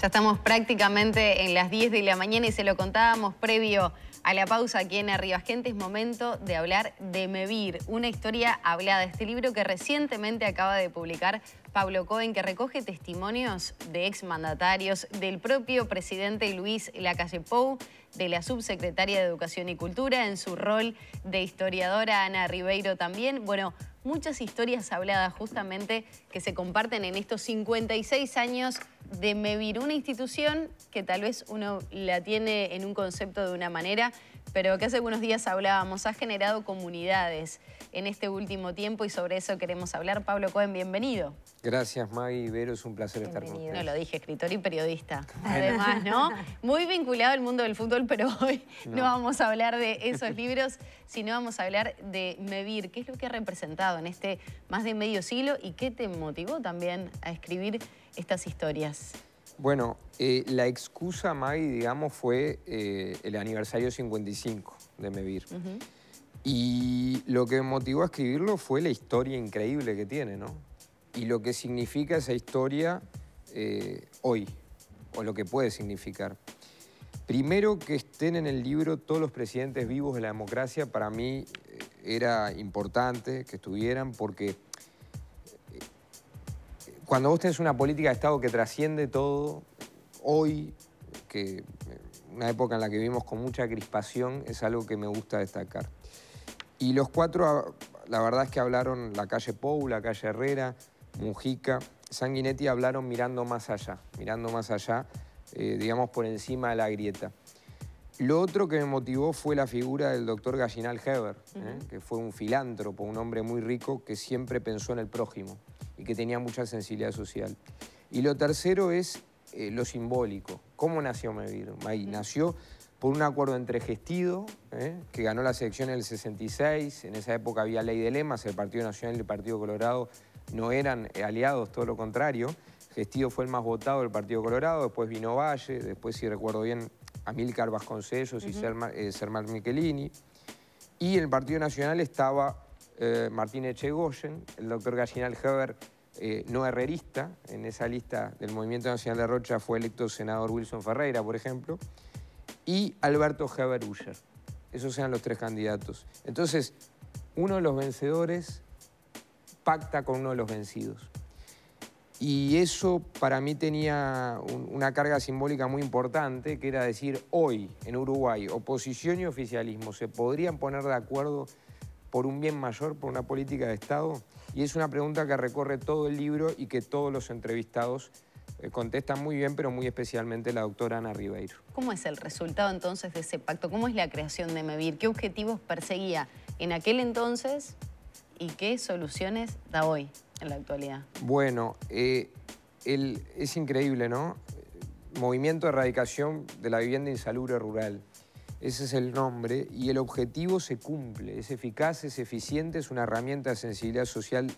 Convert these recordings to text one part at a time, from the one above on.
Ya estamos prácticamente en las 10 de la mañana y se lo contábamos previo a la pausa aquí en Arribas Gente. Es momento de hablar de Mevir, una historia hablada. Este libro que recientemente acaba de publicar Pablo Cohen, que recoge testimonios de exmandatarios, del propio presidente Luis Lacalle Pou, de la subsecretaria de Educación y Cultura, en su rol de historiadora Ana Ribeiro también. Bueno, muchas historias habladas justamente que se comparten en estos 56 años de Mevir, una institución que tal vez uno la tiene en un concepto de una manera, pero que hace algunos días hablábamos, ha generado comunidades en este último tiempo y sobre eso queremos hablar. Pablo Cohen, bienvenido. Gracias, Maggie. Vero, es un placer estar con ustedes. No lo dije, escritor y periodista. Además, ¿no? Muy vinculado al mundo del fútbol, pero hoy no vamos a hablar de esos libros, sino vamos a hablar de Mevir. ¿Qué es lo que ha representado en este más de medio siglo y qué te motivó también a escribir estas historias? Bueno, la excusa, Maggie, digamos, fue el aniversario 55 de Mevir. Y lo que me motivó a escribirlo fue la historia increíble que tiene, ¿no? Y lo que significa esa historia hoy, o lo que puede significar. Primero, que estén en el libro todos los presidentes vivos de la democracia, para mí era importante que estuvieran, porque cuando vos tenés una política de Estado que trasciende todo, hoy, que una época en la que vivimos con mucha crispación, es algo que me gusta destacar. Y los cuatro, la verdad es que hablaron Lacalle Pou, Lacalle Herrera, Mujica, Sanguinetti, hablaron mirando más allá, digamos, por encima de la grieta. Lo otro que me motivó fue la figura del doctor Gallinal Heber, que fue un filántropo, un hombre muy rico que siempre pensó en el prójimo y que tenía mucha sensibilidad social. Y lo tercero es lo simbólico. ¿Cómo nació Mevir? Nació por un acuerdo entre Gestido, que ganó las elecciones en el 66, en esa época había ley de lemas, el Partido Nacional y el Partido Colorado no eran aliados, todo lo contrario. Gestido fue el más votado del Partido Colorado, después vino Valle, después, si recuerdo bien, Amílcar Vasconcellos y Sermar Michelini. Y en el Partido Nacional estaba Martín Echegoyen, el doctor Gallinal Heber, no herrerista. En esa lista del Movimiento Nacional de Rocha fue electo senador Wilson Ferreira, por ejemplo, y Alberto Heber Uller. Esos eran los tres candidatos. Entonces, uno de los vencedores pacta con uno de los vencidos. Y eso para mí tenía una carga simbólica muy importante, que era decir, hoy en Uruguay, oposición y oficialismo se podrían poner de acuerdo por un bien mayor, por una política de Estado. Y es una pregunta que recorre todo el libro y que todos los entrevistados contestan muy bien, pero muy especialmente la doctora Ana Ribeiro. ¿Cómo es el resultado entonces de ese pacto? ¿Cómo es la creación de Mevir? ¿Qué objetivos perseguía en aquel entonces y qué soluciones da hoy en la actualidad? Bueno, es increíble, ¿no? Movimiento de Erradicación de la Vivienda Insalubre Rural. Ese es el nombre y el objetivo se cumple. Es eficaz, es eficiente, es una herramienta de sensibilidad social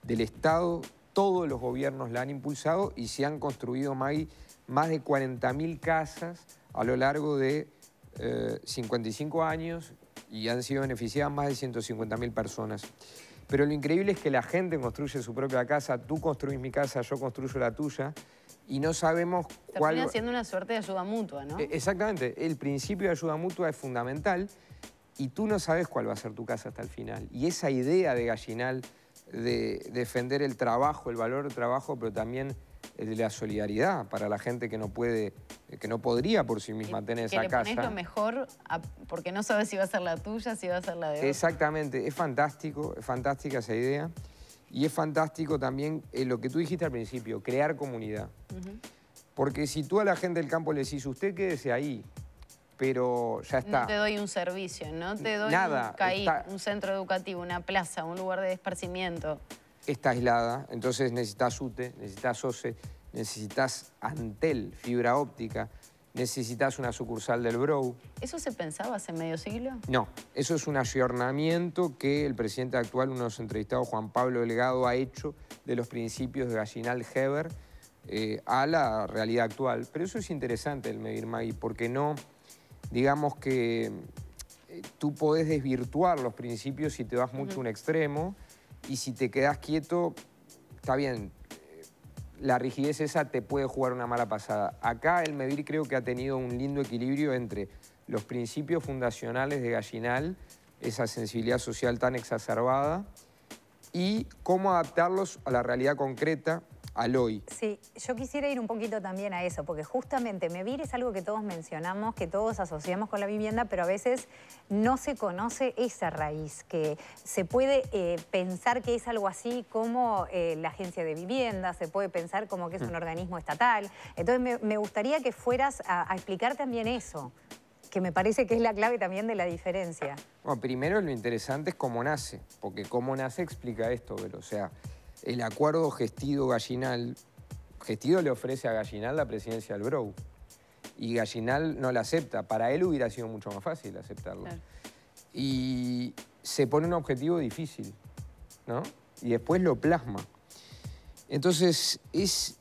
del Estado. Todos los gobiernos la han impulsado y se han construido, Maggie, más de 40.000 casas a lo largo de 55 años y han sido beneficiadas más de 150.000 personas. Pero lo increíble es que la gente construye su propia casa, tú construís mi casa, yo construyo la tuya, y no sabemos cuál... Termina siendo una suerte de ayuda mutua, ¿no? Exactamente. El principio de ayuda mutua es fundamental y tú no sabes cuál va a ser tu casa hasta el final. Y esa idea de Gallinal de defender el trabajo, el valor del trabajo, pero también el de la solidaridad para la gente que no puede, que no podría por sí misma tener esa casa. Que le pones lo mejor porque no sabes si va a ser la tuya, si va a ser la de otro. Exactamente. Es fantástico, es fantástica esa idea. Y es fantástico también lo que tú dijiste al principio, crear comunidad. Porque si tú a la gente del campo le decís, usted quédese ahí, pero ya está. No te doy un servicio, no te doy nada, un centro educativo, una plaza, un lugar de esparcimiento. Está aislada, entonces necesitas UTE, necesitas OCE, necesitas Antel, fibra óptica, necesitas una sucursal del BROW. ¿Eso se pensaba hace medio siglo? No, eso es un ayornamiento que el presidente actual, uno de los entrevistados, Juan Pablo Delgado, ha hecho de los principios de Gallinal Heber a la realidad actual. Pero eso es interesante, el Mevir, Maggie, porque no, digamos que tú podés desvirtuar los principios si te vas mucho a un extremo y si te quedás quieto, está bien. la rigidez esa te puede jugar una mala pasada. Acá el MEVIR creo que ha tenido un lindo equilibrio entre los principios fundacionales de Gallinal, esa sensibilidad social tan exacerbada, y cómo adaptarlos a la realidad concreta, al hoy. Sí, yo quisiera ir un poquito también a eso, porque justamente MEVIR es algo que todos mencionamos, que todos asociamos con la vivienda, pero a veces no se conoce esa raíz, que se puede pensar que es algo así como la agencia de vivienda, se puede pensar como que es un organismo estatal. Entonces me gustaría que fueras a explicar también eso, que me parece que es la clave también de la diferencia. Bueno, primero lo interesante es cómo nace, porque cómo nace explica esto, pero o sea, el acuerdo Gestido-Gallinal, Gestido le ofrece a Gallinal la presidencia del BROU y Gallinal no la acepta. Para él hubiera sido mucho más fácil aceptarlo. Claro. Y se pone un objetivo difícil, ¿no? Y después lo plasma. Entonces, es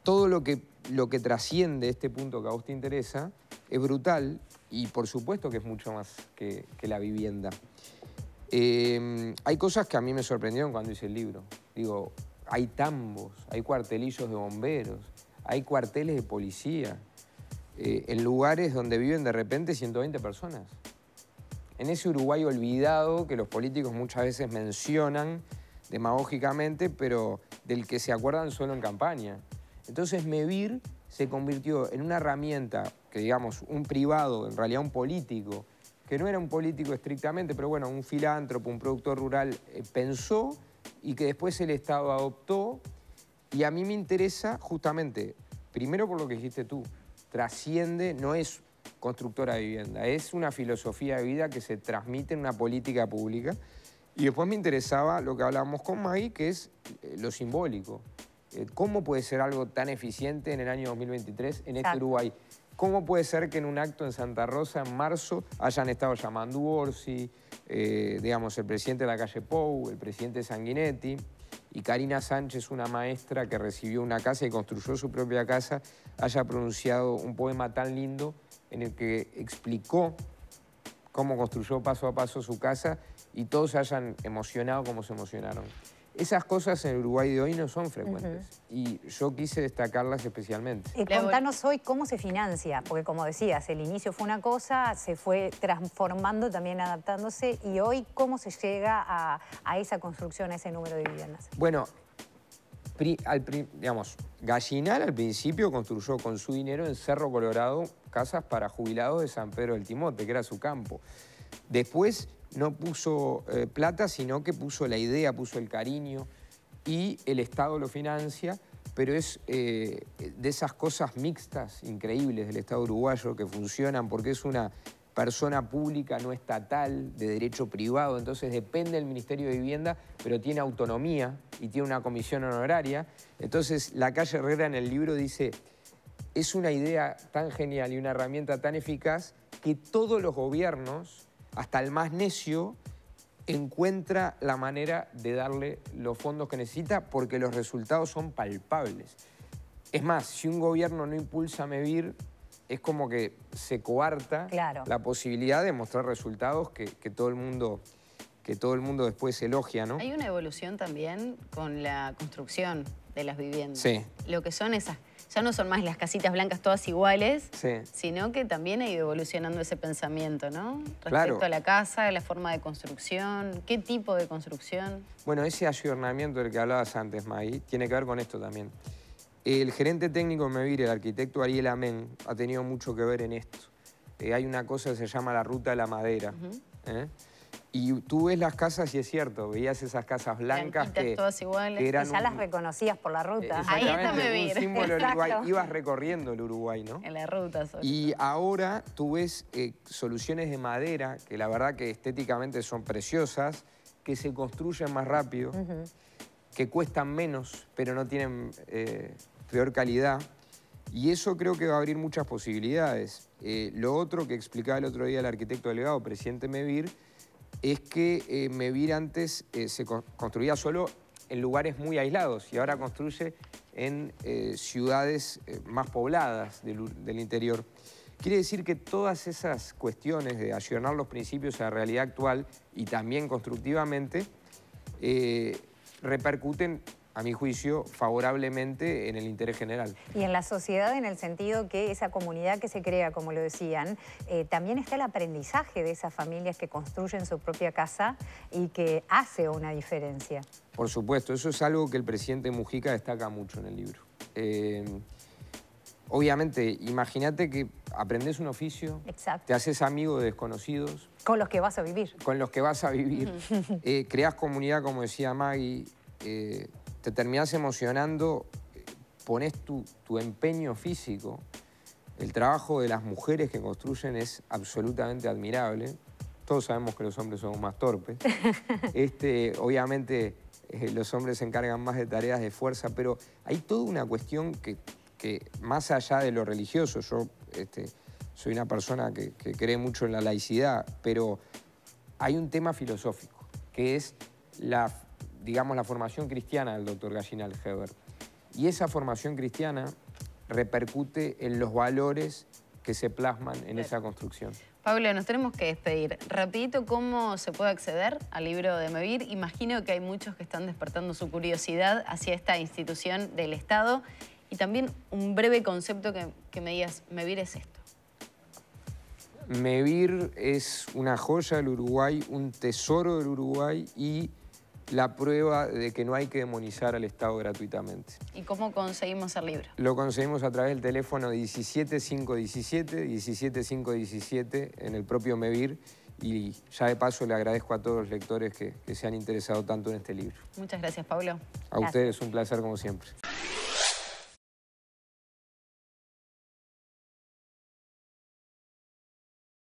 todo lo que trasciende este punto que a vos te interesa es brutal y por supuesto que es mucho más que la vivienda. Hay cosas que a mí me sorprendieron cuando hice el libro. Digo, hay tambos, hay cuartelillos de bomberos, hay cuarteles de policía, en lugares donde viven de repente 120 personas. En ese Uruguay olvidado que los políticos muchas veces mencionan demagógicamente, pero del que se acuerdan solo en campaña. Entonces MEVIR se convirtió en una herramienta que, digamos, un privado, en realidad un político, que no era un político estrictamente, pero bueno, un filántropo, un productor rural, pensó y que después el Estado adoptó. Y a mí me interesa justamente, primero por lo que dijiste tú, trasciende, no es constructora de vivienda, es una filosofía de vida que se transmite en una política pública. Y después me interesaba lo que hablábamos con Maggie, que es lo simbólico. ¿Cómo puede ser algo tan eficiente en el año 2023 en este Uruguay? ¿Cómo puede ser que en un acto en Santa Rosa, en marzo, hayan estado Yamandu Orsi, digamos, el presidente de la calle Pou, el presidente Sanguinetti, y Karina Sánchez, una maestra que recibió una casa y construyó su propia casa, haya pronunciado un poema tan lindo en el que explicó cómo construyó paso a paso su casa y todos se hayan emocionado como se emocionaron? Esas cosas en el Uruguay de hoy no son frecuentes y yo quise destacarlas especialmente. Contanos hoy cómo se financia, porque como decías, el inicio fue una cosa, se fue transformando, también adaptándose, y hoy cómo se llega a esa construcción, a ese número de viviendas. Bueno, digamos, Gallinal al principio construyó con su dinero en Cerro Colorado casas para jubilados de San Pedro del Timote, que era su campo. Después no puso plata, sino que puso la idea, puso el cariño y el Estado lo financia, pero es de esas cosas mixtas increíbles del Estado uruguayo que funcionan porque es una persona pública no estatal, de derecho privado, entonces depende del Ministerio de Vivienda, pero tiene autonomía y tiene una comisión honoraria. Entonces la calle Herrera en el libro dice, es una idea tan genial y una herramienta tan eficaz que todos los gobiernos, hasta el más necio, encuentra la manera de darle los fondos que necesita porque los resultados son palpables. Es más, si un gobierno no impulsa MEVIR, es como que se coarta la posibilidad de mostrar resultados que todo el mundo después elogia, ¿no? Hay una evolución también con la construcción de las viviendas. Sí. Lo que son esas, ya no son más las casitas blancas todas iguales, sí, sino que también ha ido evolucionando ese pensamiento, ¿no? Respecto a la casa, a la forma de construcción, qué tipo de construcción. Bueno, ese ayornamiento del que hablabas antes, Maggie, tiene que ver con esto también. El gerente técnico de MEVIR, el arquitecto Ariel Amén, ha tenido mucho que ver en esto. Hay una cosa que se llama la ruta de la madera. Y tú ves las casas y es cierto, veías esas casas blancas que todas iguales. Que eran ya las reconocías por la ruta. Ahí está MEVIR. Un símbolo del Uruguay. Ibas recorriendo el Uruguay, ¿no? En la ruta. Y ahora tú ves soluciones de madera, que la verdad que estéticamente son preciosas, que se construyen más rápido, que cuestan menos, pero no tienen peor calidad. Y eso creo que va a abrir muchas posibilidades. Lo otro que explicaba el otro día el arquitecto delegado, presidente MEVIR, es que MEVIR antes se construía solo en lugares muy aislados y ahora construye en ciudades más pobladas del interior. Quiere decir que todas esas cuestiones de ayornar los principios a la realidad actual y también constructivamente repercuten a mi juicio, favorablemente en el interés general. Y en la sociedad, en el sentido que esa comunidad que se crea, como lo decían, también está el aprendizaje de esas familias que construyen su propia casa y que hace una diferencia. Por supuesto, eso es algo que el presidente Mujica destaca mucho en el libro. Obviamente, imagínate que aprendes un oficio, Exacto. te haces amigo de desconocidos. Con los que vas a vivir. Con los que vas a vivir. Creás comunidad, como decía Maggie, te terminás emocionando, pones tu empeño físico. El trabajo de las mujeres que construyen es absolutamente admirable. Todos sabemos que los hombres son más torpes. Obviamente los hombres se encargan más de tareas de fuerza, pero hay toda una cuestión que más allá de lo religioso, yo soy una persona que cree mucho en la laicidad, pero hay un tema filosófico, que es digamos, la formación cristiana del doctor Gallinal Heber. Y esa formación cristiana repercute en los valores que se plasman en esa construcción. Pablo, nos tenemos que despedir. Rapidito, ¿cómo se puede acceder al libro de MEVIR? Imagino que hay muchos que están despertando su curiosidad hacia esta institución del Estado. Y también un breve concepto que me digas, MEVIR es esto. MEVIR es una joya del Uruguay, un tesoro del Uruguay y la prueba de que no hay que demonizar al Estado gratuitamente. ¿Y cómo conseguimos el libro? Lo conseguimos a través del teléfono 17517, 17517 en el propio MEVIR, y ya de paso le agradezco a todos los lectores que se han interesado tanto en este libro. Muchas gracias, Pablo. A ustedes un placer como siempre.